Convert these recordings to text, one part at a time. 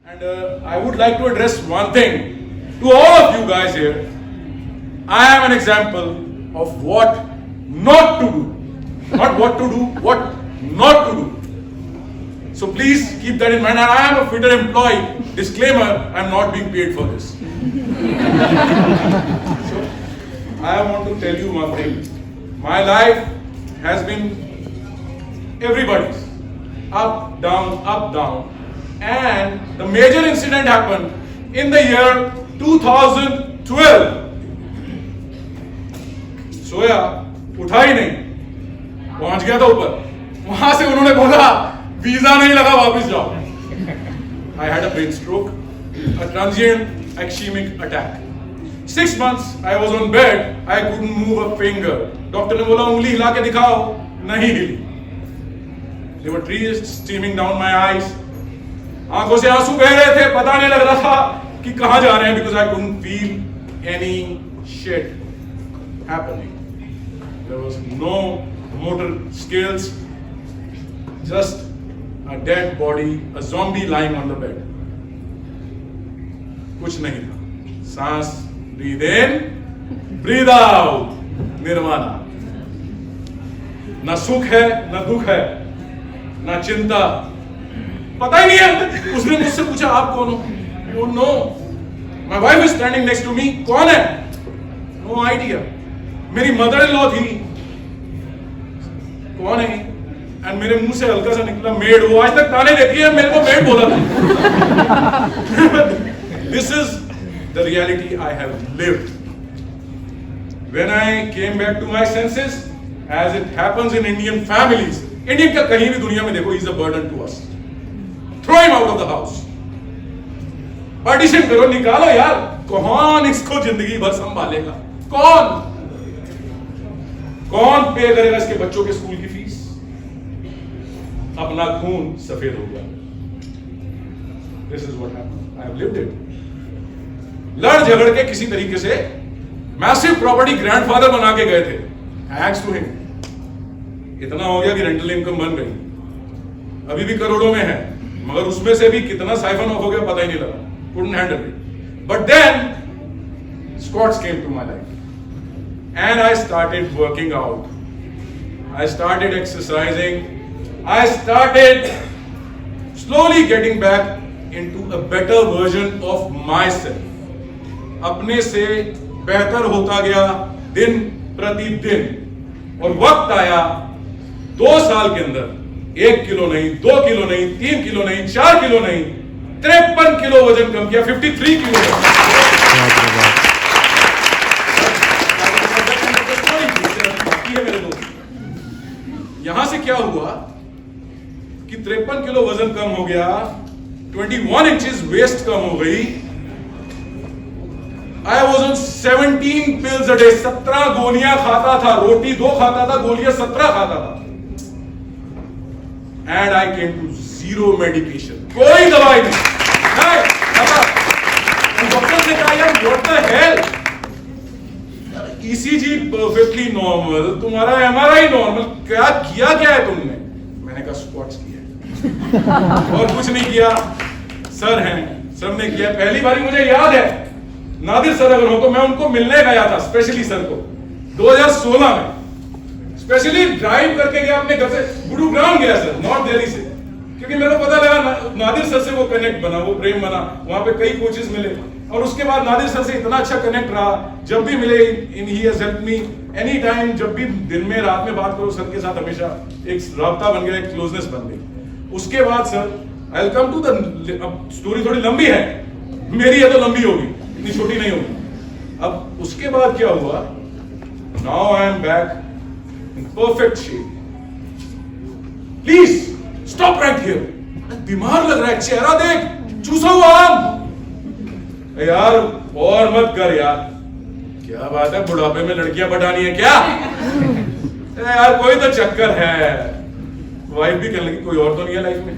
And I would like to address one thing to all of you guys here. I am an example of what not to do. Not what to do, what not to do. So please keep that in mind. And I am a Twitter employee. Disclaimer, I am not being paid for this. So I want to tell you one thing. My life has been everybody's. Up, down. And the major incident happened in the year 2012. सोया, उठा ही नहीं, पहुंच गया था ऊपर. वहां से उन्होंने बोला वीजा नहीं लगा, वापस जाओ. I had a brain stroke, a transient ischemic attack. 6 months I was on bed, I couldn't move a finger. Doctor ने बोला उंगली हिला के दिखाओ, नहीं हिली. There were tears streaming down my eyes. आंखों से आंसू बह रहे थे, पता नहीं लग रहा था कि कहां जा रहे हैं, because I couldn't feel any shit happening. There was no motor skills, just a dead body, a zombie lying on the bed. कुछ नहीं था. सांस, breathe in, breathe out, nirvana. ना सुख है, ना दुख है, ना चिंता. पता ही नहीं है. उसने मुझसे पूछा आप कौन हो? Oh no. My wife is standing next to me. कौन है? No idea. मेरी मदर इन लॉ थी. कौन है? एंड मेरे मुंह से हल्का सा निकला मेड. वो आज तक ताने देती है, मेरे को मेड बोला था. This is the reality I have lived. When I came back to my senses, as it happens in Indian families, Indian का कहीं भी दुनिया में देखो, he is a burden to us. Throw him out of the house. Partition करो, निकालो यार. कौन इसको जिंदगी भर संभालेगा? कौन पे करेगा इसके बच्चों के स्कूल की फीस? अपना खून सफेद हो गया. This is what happened. I have lived it. लड़ झगड़ के किसी तरीके से मैसिव प्रॉपर्टी ग्रैंडफादर बना के गए थे. Thanks to him. इतना हो गया कि रेंटल इनकम बन गई. अभी भी करोड़ों में है, मगर उसमें से भी कितना साइफन ऑफ हो गया पता ही नहीं लगा. Couldn't handle it. But then Scots came to my life. And I started working out. I started exercising. I started slowly getting back into a better version of myself. अपने से बेहतर होता गया दिन प्रतिदिन. और वक्त आया 2 साल के अंदर 1 किलो नहीं, 2 किलो नहीं, 3 किलो नहीं, 4 किलो नहीं, 53 किलो वजन कम किया. 53 किलो. यहां से क्या हुआ कि 53 किलो वजन कम हो गया, 21 इंचेस वेस्ट कम हो गई. I was on 17 pills a day. 17 गोलियां खाता था. रोटी 2 खाता था, गोलियां 17 खाता था. And I came to zero medication. कोई दवाई नहीं. डॉक्टर ने कहा यार what the hell? ECG perfectly normal, तुम्हारा MRI normal. क्या है तुमने? मैंने कहा स्क्वाट्स किया और कुछ नहीं किया. सर हैं, सर ने किया. पहली बारी मुझे याद है, नादिर सर अगर हो तो मैं उनको मिलने गया था स्पेशली सर को 2016 में. स्पेशली ड्राइव करके गया अपने घर से. गुरुग्राम गया सर, नॉर्थ दिल्ली से, क्योंकि मेरे को पता लगा नादिर सर से वो कनेक्ट बना, वो प्रेम बना. वहां पे कई कोचेस मिले और उसके बाद नादिर सर से इतना अच्छा कनेक्ट रहा. जब भी मिले he has helped me any time. जब भी दिन में रात में बात करो सर के साथ, हमेशा एक राब्ता बन गया, एक क्लोजनेस बन गई. उसके बाद sir I will come to the, अब स्टोरी थोड़ी लंबी है, मेरी है तो लंबी होगी, इतनी छोटी नहीं होगी. अब उसके बाद क्या हुआ? Now I am back in perfect shape. Please stop right here. बीमार लग रहा है, चेहरा देख, चूसा हुआ आम. यार और मत कर यार. क्या बात है, बुढ़ापे में लड़कियां पटानी है क्या? यार कोई तो चक्कर है. वाइफ भी करने लगी, कोई और तो नहीं है लाइफ में?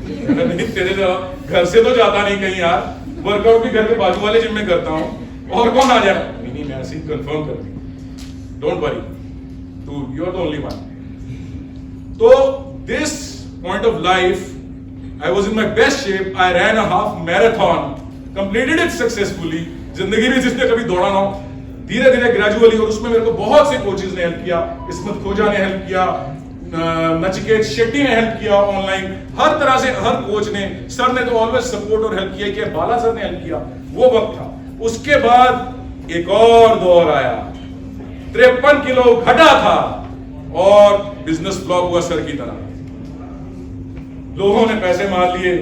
नहीं तेरे घर से तो जाता नहीं कहीं यार. वर्कआउट भी घर के बाजू वाले जिम में करता हूं. और कौन आ जाए? नहीं मैं ऐसे ही कंफर्म करती. डोंट वरी, तू you are the only one. तो this point of life I was in my best shape. I ran a half marathon, completed it successfully. जिंदगी में जिसने कभी दौड़ा ना हो, धीरे धीरे ग्रेजुअली, और उसमें मेरे को बहुत से कोचेस ने हेल्प किया. इस्मत खोजा ने हेल्प किया, नचिकेत शेट्टी ने हेल्प किया ऑनलाइन, हर तरह से हर कोच ने, सर ने तो ऑलवेज सपोर्ट और हेल्प किया, बाला सर ने हेल्प किया. वो वक्त था. उसके बाद एक और दौर आया. 53 किलो घटा था और बिजनेस फ्लॉप हुआ सर की तरह. लोगों ने पैसे मार लिए,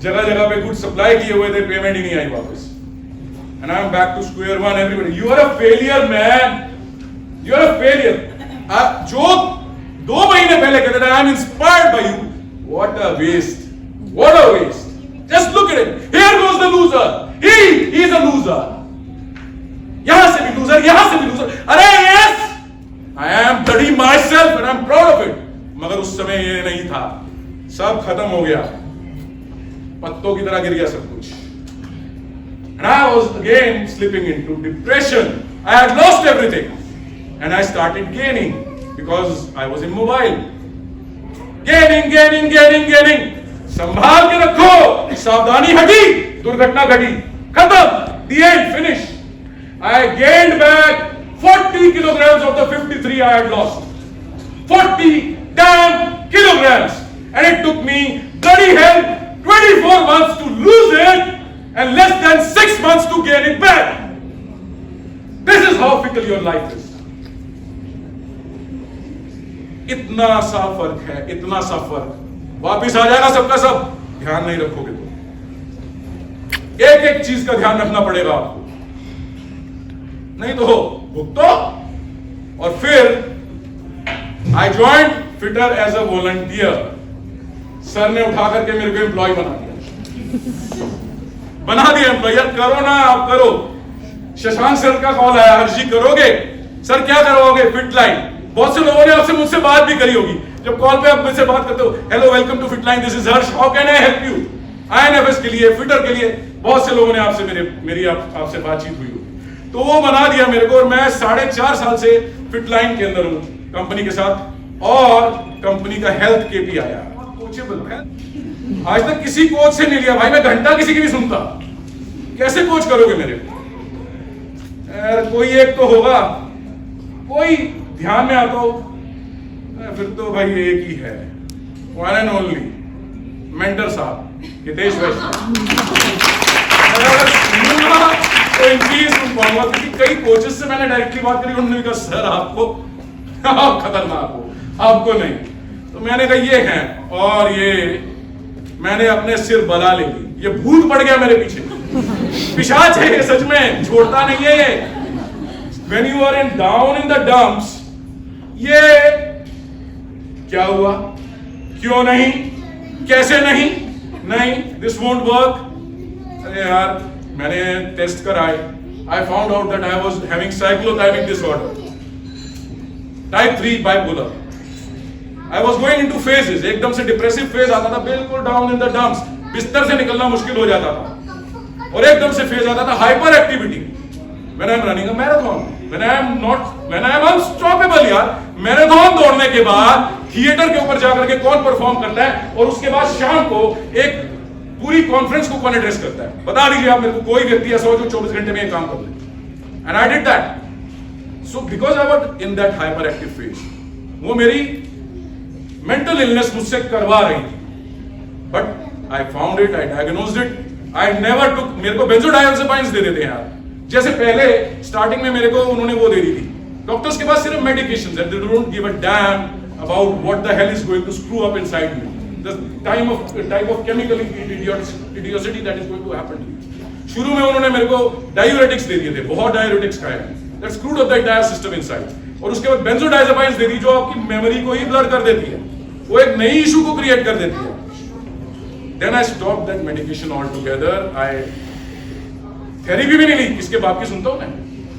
जगह जगह पे गुड सप्लाई किए हुए थे, पेमेंट ही नहीं आई वापस. And I am back to square one. Everybody, you are a failure man, you are a failure. जो 2 महीने पहले कहते थे I am inspired by you, what a waste, what a waste. Just look at it, here goes the loser, he is a loser. यहां से भी loser, यहां से भी लूजर. अरे yes, I am bloody myself and I am proud of it. मगर उस समय ये नहीं था. सब खत्म हो गया, पत्तों की तरह गिर गया सब कुछ. And I was again slipping into depression. I had lost everything, and I started gaining because I was immobile. Gaining. संभाल के रखो, सावधानी हटी, दुर्घटना घटी, खत्म, the end, finish. I gained back 40 kilograms of the 53 I had lost. 40 damn kilograms. And it took me bloody hell 24 months to lose it and less than 6 months to gain it back. This is how fickle your life is. इतना सा फर्क है, इतना सा फर्क. वापिस आ जाएगा सबका सब, ध्यान नहीं रखोगे तो. एक एक चीज का ध्यान रखना पड़ेगा आपको, नहीं तो भुगतो. और फिर I joined fitter as a volunteer. Sir ने उठा करके मेरे को एम्प्लॉय बना दिया एम्प्लॉय. करो ना, आप करो. शशांक सर का कॉल आया, हर्ष जी करोगे? सर क्या करवाओगे? Fit line. बहुत से लोगों ने आपसे मुझसे बात भी करी होगी. जब कॉल पे आप मुझसे बात करते हो, hello welcome to fit line, this is Harsh, how can I help you. INFS के लिए, फिटर के लिए बहुत से लोगों ने आपसे मेरी आपसे बातचीत हुई होगी. तो वो बना दिया मेरे को, और मैं 4.5 साल से फिट लाइन के अंदर हूं कंपनी के साथ. और कंपनी का हेल्थ KPI आया. कोचेबल है. आज तक किसी कोच से नहीं लिया भाई, मैं घंटा किसी की भी सुनता. कैसे कोच करोगे मेरे को? कोई एक तो होगा, कोई ध्यान में आता हो. फिर तो भाई एक ही है, वन एंड ओनली मेंटर साहब हितेश वैष्णव. तो इनकी सुन पाऊंगा, क्योंकि कई कोचेस से मैंने डायरेक्टली बात करी, उन्होंने कहा सर आपको, आप खतरनाक हो, आपको नहीं. तो मैंने कहा ये हैं, और ये मैंने अपने सिर बला ले ली. ये भूत पड़ गया मेरे पीछे, पिशाच है ये, सच में छोड़ता नहीं है ये. When you are down in the dumps, ये क्या हुआ, क्यों नहीं, कैसे नहीं, this won't work. अरे यार, मैंने टेस्ट कराए. I found out that I was having cyclothymic disorder, type 3 bipolar. I was going into phases. एकदम से डिप्रेसिव फेज आता था, बिल्कुल डाउन इन द डम्प्स, बिस्तर से निकलना मुश्किल हो जाता था. और एकदम से फेज आता था hyper activity. When I am running a marathon, when I am unstoppable यार. मैराथन दौड़ने के बाद थिएटर के ऊपर जाकर के कौन परफॉर्म करता है, और उसके बाद शाम को एक पूरी कॉन्फ्रेंस को कौन एड्रेस करता है? बता दीजिए आप मेरे को, कोई व्यक्ति ऐसा हो जो 24 घंटे में ये काम कर ले. And I did that. So because I was in that hyperactive phase, वो मेरी मेंटल इलनेस मुझसे करवा रही थी. But I found it, I diagnosed it. I never took. मेरे को बेंजोडाइजेपाइन्स दे देते हैं यार. जैसे पहले स्टार्टिंग में मेरे को उन्होंने वो दे दी थी. डॉक्टर्स के पास सिर्फ मेडिकेशंस है, they don't give a damn about what the hell is going to screw up inside you, the type of chemical idiocy that is going to happen to you. शुरू में उन्होंने मेरे को डायूरेटिक्स दे दिए थे, बहुत डायूरेटिक्स खाए, that screwed up the entire system inside. और उसके बाद बेंजोडाइजेपाइन्स दे दी जो आपकी मेमोरी को ही ब्लर कर देती है, वो एक नई इशू को क्रिएट कर देती है. Then I stop that medication all together. I therapy भी नहीं ली, किसके बाप की सुनता हूं मैं,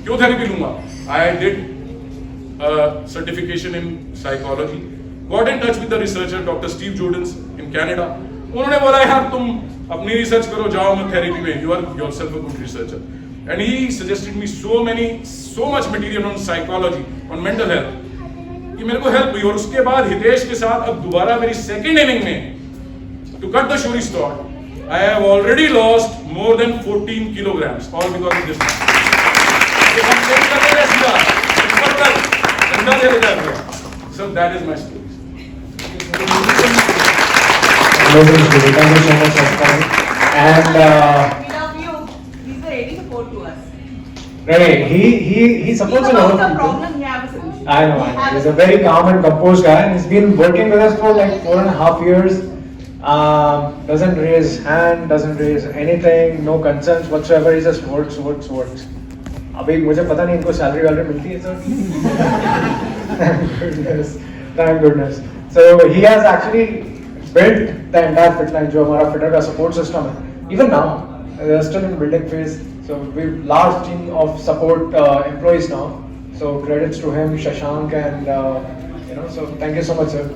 क्यों थेरेपी लूंगा. I did certification in psychology, got in touch with the researcher doctor Steve Jordans in Canada. उन्होंने बोला यार तुम अपनी रिसर्च करो, जाओ मत थेरेपी में, you are yourself a good researcher. And he suggested me so much material on psychology, on mental health, कि मेरे को हेल्प हुई. और उसके बाद हितेश के साथ अब दोबारा मेरी सेकंड इनिंग में To cut the story short, I have already lost more than 14 kilograms, all because of this man. So हम चेक करते रहे सीधा, ऊपर तक, ठंडा चले जाते हैं. So that is my story. Amazing story. Thank you so much for coming. And We love you. He's a ready support to us. right, he supports a Think lot about of the people. problem, you have a solution. I know. He's a very calm and composed guy, and he's been working with us for like 4.5 years. Doesn't raise hand, doesn't raise anything, no concerns whatsoever. He just works. अभी मुझे पता नहीं इनको salary वैलरी मिलती है sir. Thank goodness. So he has actually built the entire Fitline जो हमारा Fitter का support system है. Even now, they are still in building phase. So we've large team of support employees now. So credits to him, Shashank, and so thank you so much, sir.